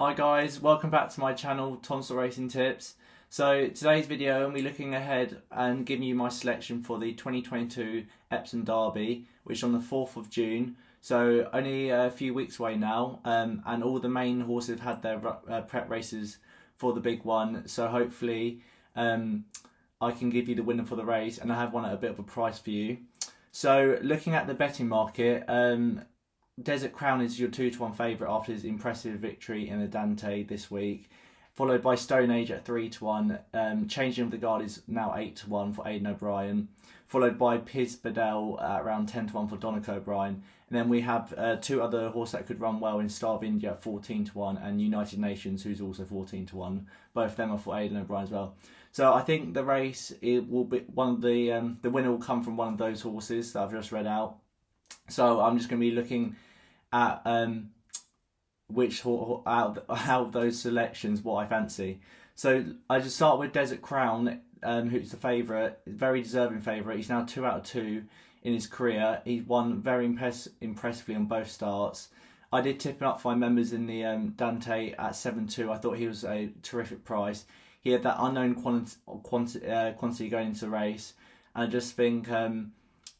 Hi guys, welcome back to my channel, Tonsil Racing Tips. So today's video, I'm looking ahead and giving you my selection for the 2022 Epsom Derby, which is on the 4th of June. So only a few weeks away now, and all the main horses have had their prep races for the big one. So hopefully I can give you the winner for the race, and I have one at a bit of a price for you. So looking at the betting market, Desert Crown is your 2-1 favourite after his impressive victory in the Dante this week, followed by Stone Age at 3-1. Changing of the Guard is now 8-1 for Aidan O'Brien, followed by Piz Bedell at around 10-1 for Donick O'Brien. And then we have two other horses that could run well in Star of India at 14-1 and United Nations, who's also 14-1. Both of them are for Aidan O'Brien as well. So I think the race, it will be one of the winner will come from one of those horses that I've just read out. So I'm just going to be looking at which out of those selections what I fancy. So I just start with Desert Crown, who's the favourite, very deserving favourite. He's now 2 out of 2 in his career. He's won very impressively on both starts. I did tip him up for my members in the Dante at 7-2. I thought he was a terrific price. He had that unknown quantity going into the race, and I just think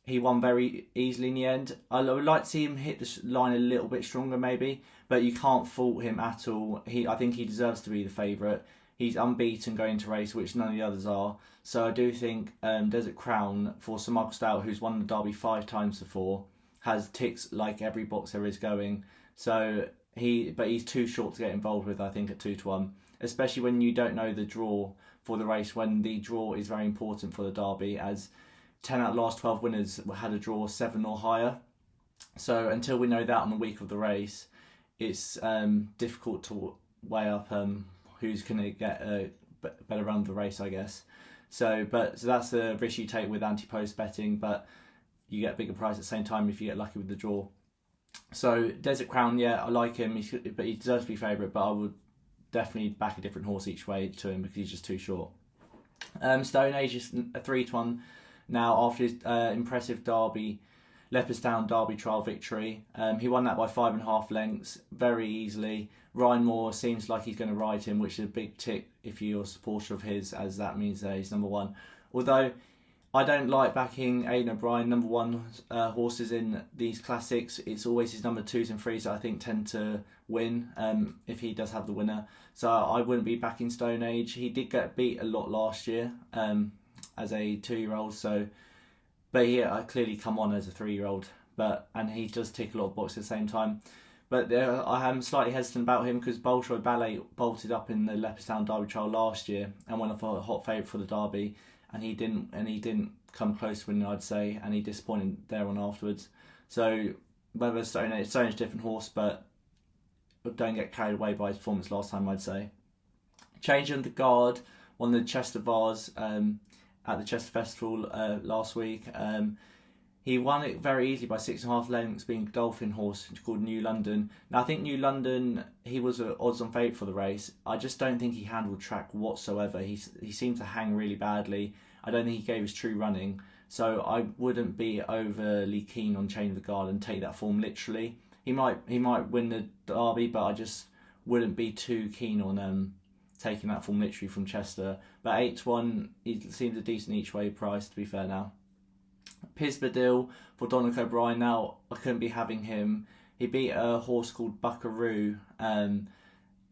he won very easily in the end. I would like to see him hit the line a little bit stronger maybe, but you can't fault him at all. I think he deserves to be the favourite. He's unbeaten going into race, which none of the others are. So I do think Desert Crown for Sir Michael Stoute, who's won the Derby 5 times before, has ticks like every box there is going. So but he's too short to get involved with, I think, at 2-1, especially when you don't know the draw for the race, when the draw is very important for the Derby, as 10 out of the last 12 winners had a draw 7 or higher. So until we know that on the week of the race, it's difficult to weigh up who's going to get a better run of the race, I guess. So that's the risk you take with anti-post betting, but you get a bigger price at the same time if you get lucky with the draw. So Desert Crown, yeah, I like him, but he deserves to be favourite, but I would definitely back a different horse each way to him because he's just too short. Stone Age is a 3-1 now after his impressive Leopardstown Derby trial victory. He won that by 5.5 lengths very easily. Ryan Moore seems like he's going to ride him, which is a big tick if you're a supporter of his, as that means he's number one. Although I don't like backing Aidan O'Brien number one horses in these classics. It's always his number 2s and 3s that I think tend to win if he does have the winner. So I wouldn't be backing Stone Age. He did get beat a lot last year as a 2-year-old, but he clearly come on as a 3-year-old. And he does tick a lot of boxes at the same time. But I am slightly hesitant about him because Bolshoi Ballet bolted up in the Leopardstown Derby trial last year and went off a hot favourite for the Derby, and he didn't come close to winning, I'd say, and he disappointed there on afterwards. So whether Stone Age is a different horse, but don't get carried away by his performance last time, I'd say. Changing of the Guard won the Chester Vase at the Chester Festival last week. He won it very easily by 6.5 lengths, being a Dolphin horse called New London. Now I think New London, he was an odds-on favourite for the race. I just don't think he handled track whatsoever. He seemed to hang really badly. I don't think he gave his true running. So I wouldn't be overly keen on Change of the Guard and take that form literally. He might win the Derby, but I just wouldn't be too keen on taking that form literally from Chester. But 8-1, he seems a decent each way price, to be fair now. Piz Bedell for Donick O'Brien. Now I couldn't be having him. He beat a horse called Buckaroo at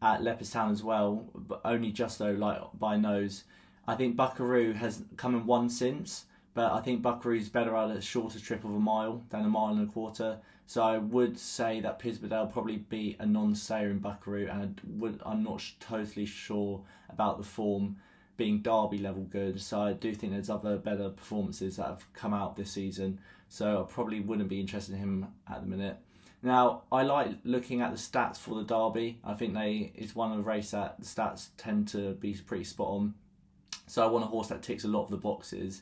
Leopardstown as well, but only just though, like by nose. I think Buckaroo has come and won since, but I think Buckaroo's better at a shorter trip of a mile than 1.25 miles. So I would say that Piz Bedell probably be a non-stayer in Buckaroo, and I'm not totally sure about the form being Derby level good. So I do think there's other better performances that have come out this season. So I probably wouldn't be interested in him at the minute. Now I like looking at the stats for the Derby. I think it's one of the races that the stats tend to be pretty spot on. So I want a horse that ticks a lot of the boxes.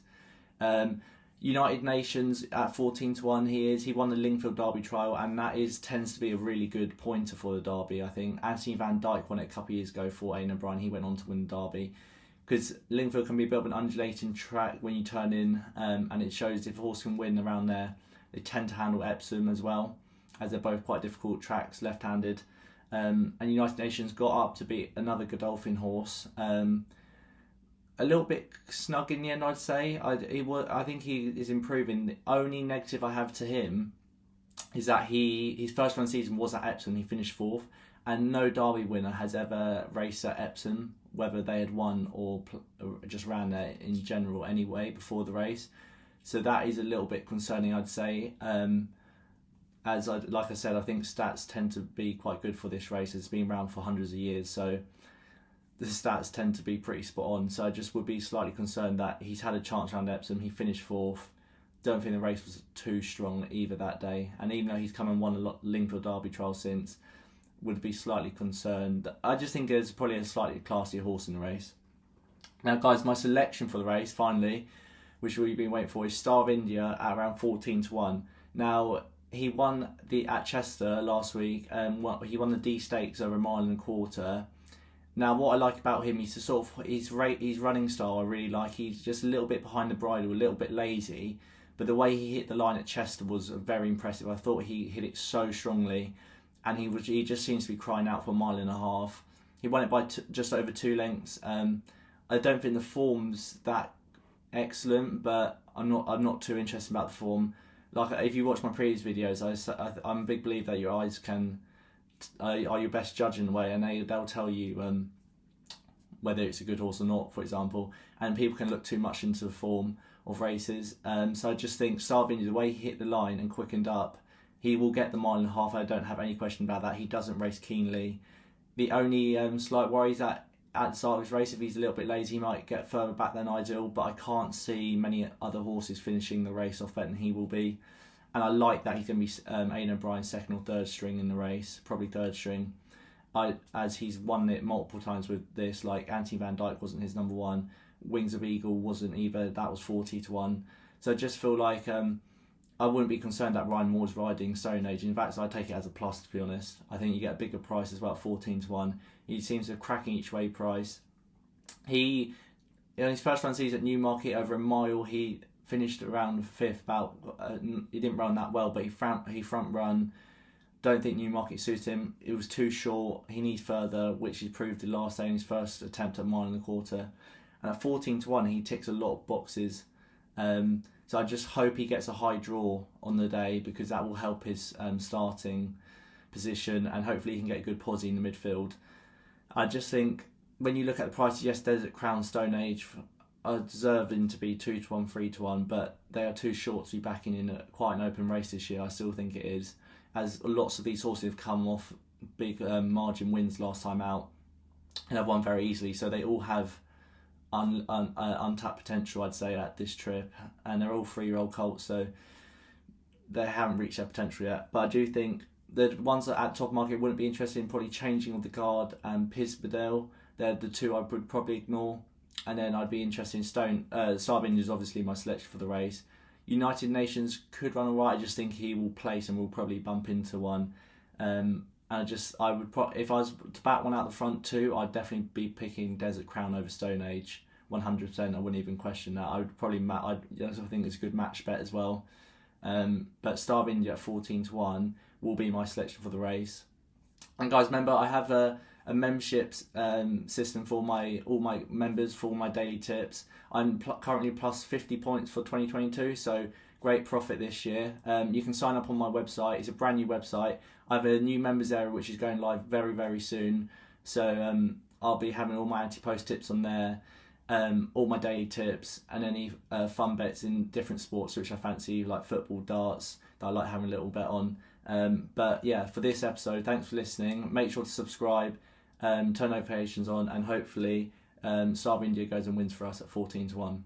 United Nations at 14-1. He won the Lingfield Derby trial, and that tends to be a really good pointer for the Derby. I think Anthony Van Dyke won it a couple of years ago for Aidan O'Brien. He went on to win the Derby because Lingfield can be a bit of an undulating track when you turn in, and it shows if a horse can win around there. They tend to handle Epsom as well, as they're both quite difficult tracks, left-handed. And United Nations got up to beat another Godolphin horse. A little bit snug in the end, I'd say. I think he is improving. The only negative I have to him is that his first run season was at Epsom. He finished fourth, and no Derby winner has ever raced at Epsom, whether they had won or just ran there in general anyway before the race. So that is a little bit concerning, I'd say. Like I said, I think stats tend to be quite good for this race. It's been around for hundreds of years, so the stats tend to be pretty spot on. So I just would be slightly concerned that he's had a chance around Epsom. He finished fourth. Don't think the race was too strong either that day. And even though he's come and won a lot Lingfield Derby trial since, would be slightly concerned. I just think there's probably a slightly classier horse in the race. Now, guys, my selection for the race, finally, which we've been waiting for, is Star of India at around 14-1. Now, he won at Chester last week. He won the D Stakes over a mile and a quarter. Now, what I like about him is his running style. I really like. He's just a little bit behind the bridle, a little bit lazy, but the way he hit the line at Chester was very impressive. I thought he hit it so strongly, and he just seems to be crying out for a mile and a half. He won it by just over 2 lengths. I don't think the form's that excellent, but I'm not too interested about the form. Like, if you watch my previous videos, I'm a big believer that your eyes are your best judge in a way, and they'll tell you whether it's a good horse or not, for example. And people can look too much into the form of races. So I just think Star of India, the way he hit the line and quickened up, he will get the mile and a half. I don't have any question about that. He doesn't race keenly. The only slight worry is that at the start of his race, if he's a little bit lazy, he might get further back than ideal, but I can't see many other horses finishing the race off better than he will be. And I like that he's going to be Aidan O'Brien's second or third string in the race, probably third string, as he's won it multiple times with this. Like, Anthony Van Dyke wasn't his number one, Wings of Eagle wasn't either, that was 40-1. So I just feel like I wouldn't be concerned that Ryan Moore's riding Stone Age. In fact, I'd take it as a plus, to be honest. I think you get a bigger price as well, 14-1. He seems to have cracking each way price. In his first run season at Newmarket, over a mile, he finished around fifth. He didn't run that well, but he front run. Don't think Newmarket suits him. It was too short. He needs further, which he proved the last day in his first attempt at a mile and a quarter. And at 14-1, he ticks a lot of boxes. So I just hope he gets a high draw on the day, because that will help his starting position, and hopefully he can get a good posse in the midfield. I just think when you look at the prices, yes, Desert Crown, Stone Age are deserving to be 2-1, 3-1, but they are too short to be backing in quite an open race this year. I still think it is, as lots of these horses have come off big margin wins last time out and have won very easily, so they all have untapped potential, I'd say, at this trip, and they're all 3-year-old colts, so they haven't reached their potential yet. But I do think the ones that at top market wouldn't be interested in probably Changing of the Guard and Pisbadale. They're the two I would probably ignore, and then I'd be interested in Star of India is obviously my selection for the race. United Nations could run alright. I just think he will place and will probably bump into one. And if I was to back one out the front too, I'd definitely be picking Desert Crown over Stone Age, 100%. I wouldn't even question that. I would probably I think it's a good match bet as well. But Star of India at 14-1 will be my selection for the race. And guys, remember, I have a membership system for all my members for all my daily tips. I'm currently plus 50 points for 2022, so great profit this year. You can sign up on my website. It's a brand new website. I have a new members area which is going live very, very soon. So I'll be having all my anti-post tips on there, all my daily tips, and any fun bets in different sports which I fancy, like football, darts, that I like having a little bet on. But yeah, for this episode, thanks for listening. Make sure to subscribe, turn notifications on, and hopefully Star of India goes and wins for us at 14-1.